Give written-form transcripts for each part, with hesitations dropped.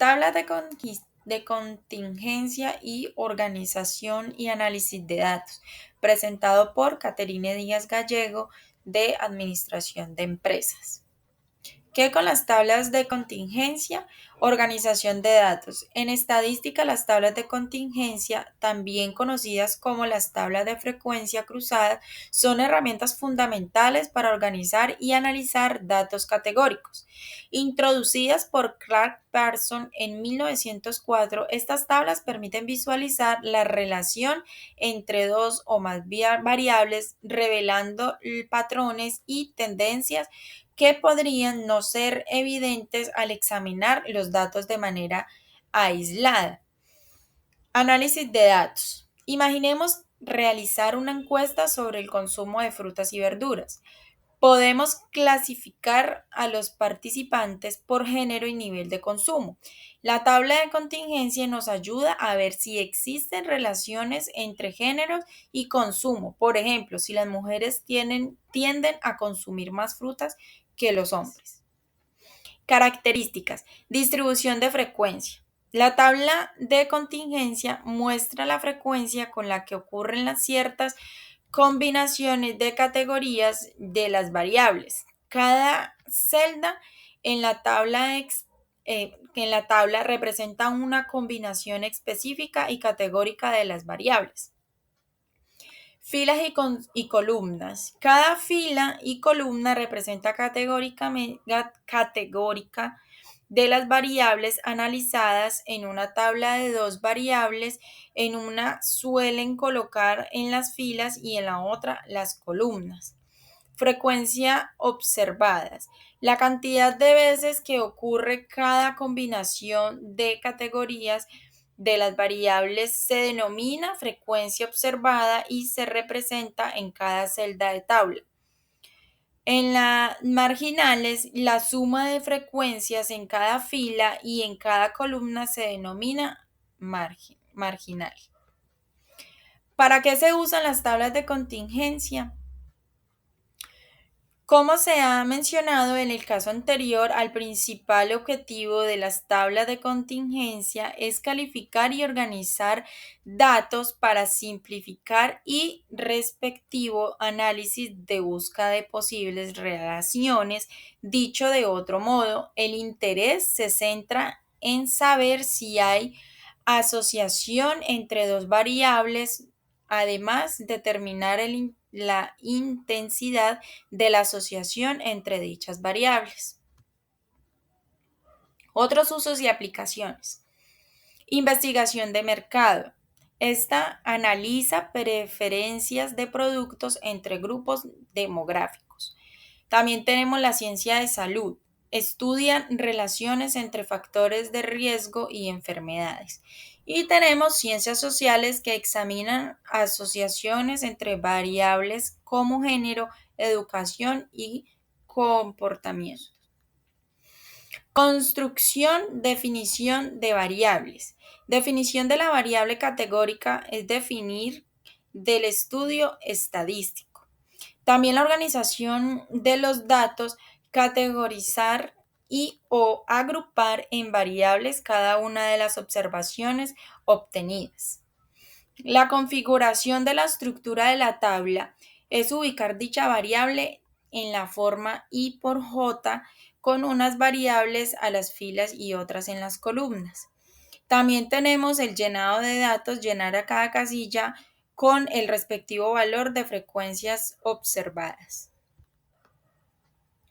Tablas de contingencia y organización y análisis de datos, presentado por Caterine Díaz Gallego de Administración de Empresas. ¿Qué con las tablas de contingencia? Organización de datos. En estadística, las tablas de contingencia, también conocidas como las tablas de frecuencia cruzada, son herramientas fundamentales para organizar y analizar datos categóricos. Introducidas por Clark Parson en 1904, estas tablas permiten visualizar la relación entre dos o más variables, revelando patrones y tendencias que podrían no ser evidentes al examinar los datos de manera aislada. Análisis de datos. Imaginemos realizar una encuesta sobre el consumo de frutas y verduras. Podemos clasificar a los participantes por género y nivel de consumo. La tabla de contingencia nos ayuda a ver si existen relaciones entre géneros y consumo. Por ejemplo, si las mujeres tienden a consumir más frutas que los hombres. Características. Distribución de frecuencia. La tabla de contingencia muestra la frecuencia con la que ocurren las ciertas combinaciones de categorías de las variables. Cada celda en la tabla representa una combinación específica y categórica de las variables. Filas y columnas. Cada fila y columna representa categórica de las variables analizadas. En una tabla de dos variables, en una suelen colocar en las filas y en la otra las columnas. Frecuencia observadas. La cantidad de veces que ocurre cada combinación de categorías de las variables se denomina frecuencia observada y se representa en cada celda de tabla. En las marginales, la suma de frecuencias en cada fila y en cada columna se denomina marginal. ¿Para qué se usan las tablas de contingencia? Como se ha mencionado en el caso anterior, el principal objetivo de las tablas de contingencia es calificar y organizar datos para simplificar y respectivo análisis de búsqueda de posibles relaciones. Dicho de otro modo, el interés se centra en saber si hay asociación entre dos variables. Además, determinar la intensidad de la asociación entre dichas variables. Otros usos y aplicaciones. Investigación de mercado. Esta analiza preferencias de productos entre grupos demográficos. También tenemos la ciencia de salud. Estudian relaciones entre factores de riesgo y enfermedades. Y tenemos ciencias sociales que examinan asociaciones entre variables como género, educación y comportamiento. Construcción, definición de variables. Definición de la variable categórica es definir del estudio estadístico. También la organización de los datos, categorizar y o agrupar en variables cada una de las observaciones obtenidas. La configuración de la estructura de la tabla es ubicar dicha variable en la forma I por J con unas variables a las filas y otras en las columnas. También tenemos el llenado de datos, llenar a cada casilla con el respectivo valor de frecuencias observadas.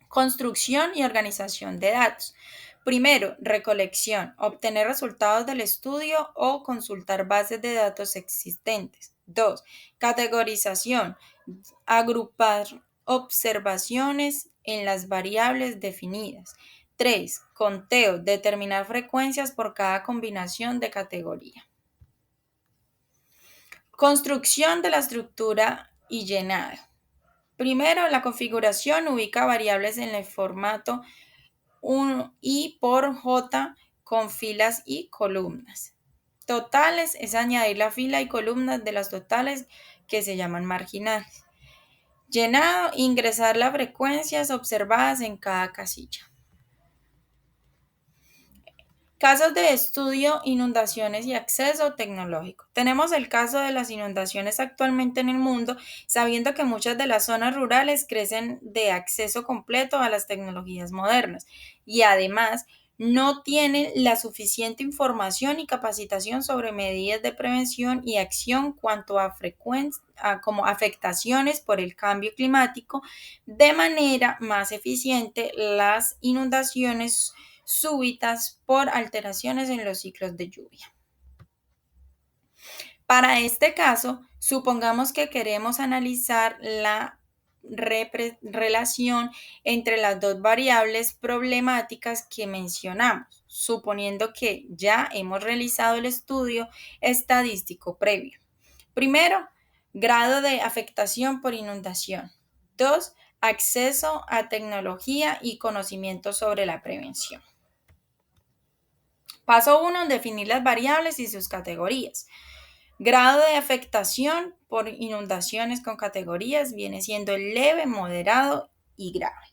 Construcción y organización de datos. Primero, recolección, obtener resultados del estudio o consultar bases de datos existentes. 2. Categorización, agrupar observaciones en las variables definidas. 3. Conteo, determinar frecuencias por cada combinación de categoría. Construcción de la estructura y llenado. Primero, la configuración ubica variables en el formato I por J con filas y columnas. Totales es añadir la fila y columnas de las totales que se llaman marginales. Llenado, ingresar las frecuencias observadas en cada casilla. Casos de estudio, inundaciones y acceso tecnológico. Tenemos el caso de las inundaciones actualmente en el mundo, sabiendo que muchas de las zonas rurales crecen de acceso completo a las tecnologías modernas y además no tienen la suficiente información y capacitación sobre medidas de prevención y acción cuanto a como afectaciones por el cambio climático, de manera más eficiente las inundaciones súbitas por alteraciones en los ciclos de lluvia. Para este caso, supongamos que queremos analizar la relación entre las dos variables problemáticas que mencionamos, suponiendo que ya hemos realizado el estudio estadístico previo. Primero, grado de afectación por inundación. 2. Acceso a tecnología y conocimiento sobre la prevención. Paso 1. Definir las variables y sus categorías. Grado de afectación por inundaciones con categorías viene siendo leve, moderado y grave.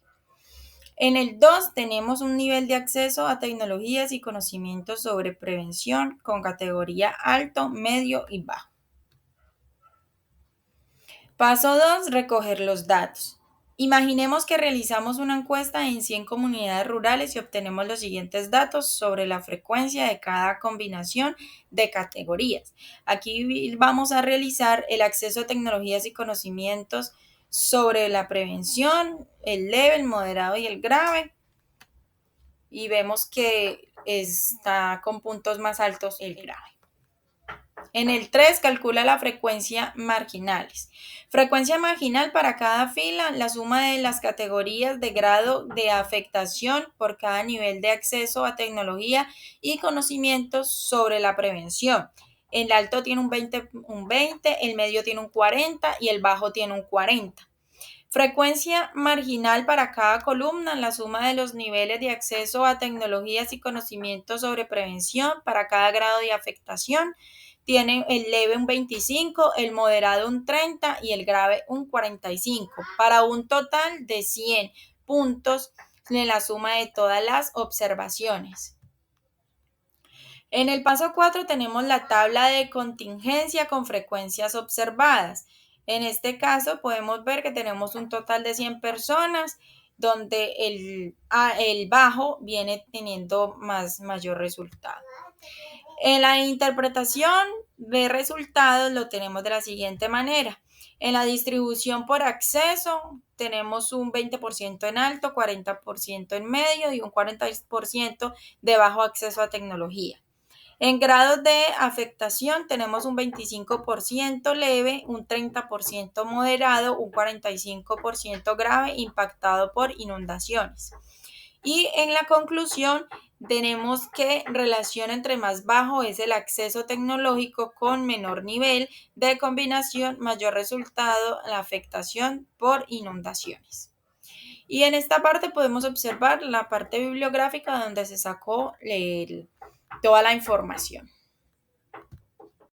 En el 2 tenemos un nivel de acceso a tecnologías y conocimientos sobre prevención con categoría alto, medio y bajo. Paso 2. Recoger los datos. Imaginemos que realizamos una encuesta en 100 comunidades rurales y obtenemos los siguientes datos sobre la frecuencia de cada combinación de categorías. Aquí vamos a realizar el acceso a tecnologías y conocimientos sobre la prevención, el leve, el moderado y el grave. Y vemos que está con puntos más altos el grave. En el 3 calcula la frecuencia marginales. Frecuencia marginal para cada fila, la suma de las categorías de grado de afectación por cada nivel de acceso a tecnología y conocimientos sobre la prevención. El alto tiene un 20, el medio tiene un 40 y el bajo tiene un 40. Frecuencia marginal para cada columna, la suma de los niveles de acceso a tecnologías y conocimientos sobre prevención para cada grado de afectación. Tiene el leve un 25, el moderado un 30 y el grave un 45, para un total de 100 puntos en la suma de todas las observaciones. En el paso 4 tenemos la tabla de contingencia con frecuencias observadas. En este caso podemos ver que tenemos un total de 100 personas donde el bajo viene teniendo mayor resultado. En la interpretación de resultados lo tenemos de la siguiente manera. En la distribución por acceso tenemos un 20% en alto, 40% en medio y un 40% de bajo acceso a tecnología. En grados de afectación tenemos un 25% leve, un 30% moderado, un 45% grave impactado por inundaciones. Y en la conclusión tenemos que relación entre más bajo es el acceso tecnológico con menor nivel de combinación, mayor resultado la afectación por inundaciones. Y en esta parte podemos observar la parte bibliográfica donde se sacó toda la información.